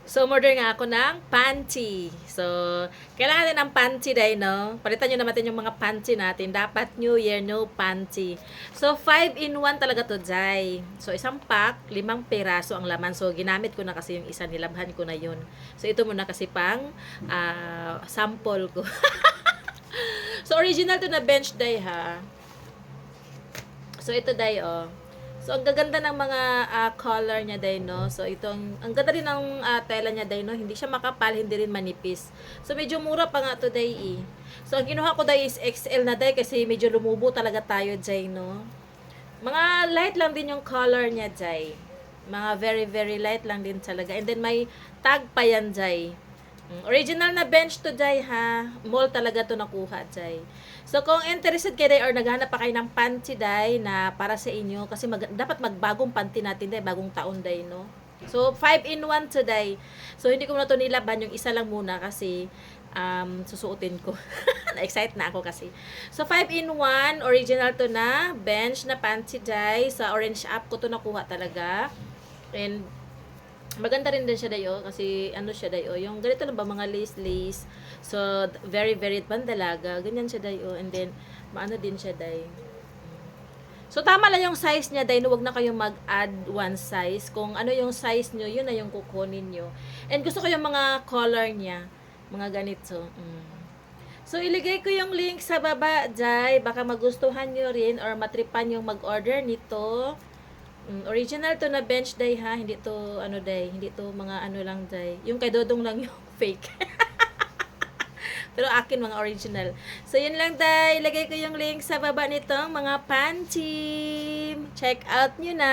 So, order nga ako ng panty. So, kailangan din ng panty day, no? Palitan nyo naman yung mga panty natin. Dapat New Year, no panty. So, 5-in-1 talaga to, Jai. So, isang pack, 5 piraso ang laman. So, ginamit ko na kasi yung isa, nilabhan ko na yun. So, ito muna kasi pang sample ko. So, original to na bench day, ha? So, ito day, oh. So, ang gaganda ng mga color niya day, no? So, itong, ang ganda rin ng tela niya day, no? Hindi siya makapal, hindi rin manipis. So, medyo mura pa nga to day, eh. So, ang kinuha ko day is XL na day kasi medyo lumubo talaga tayo, day, no? Mga light lang din yung color niya, day. Mga very, very light lang din talaga. And then, may tag pa yan, day. Original na bench to, Jai, ha? Mall talaga to nakuha, Jai. So, kung interested kayo, Jai, or naghanap pa kayo ng panty, Jai, na para sa inyo, kasi dapat magbagong panty natin, Jai, bagong taon, Jai, no? So, 5-in-1 today. So, hindi ko na to nilaban, yung isa lang muna kasi susuotin ko. Na-excite na ako kasi. So, 5-in-1, original to na, bench na panty, Jai. Sa orange app ko to nakuha talaga. And, maganda rin din siya dayo kasi ano siya dayo yung ganito lang ba mga lace so very very pandalaga ganyan siya dayo and then maano din siya day so tama lang yung size niya day no wag na kayong mag-add one size kung ano yung size nyo yun na yung kukunin nyo and gusto ko yung mga color niya mga ganito so iligay ko yung link sa baba day baka magustuhan nyo rin or matripan yung mag-order nito. Original to na bench day ha, hindi to ano day, hindi to mga ano lang day. Yung kay Dodong lang yung fake. Pero akin mga original. So yun lang day, ilagay ko yung link sa baba nitong mga panty. Check out nyo na.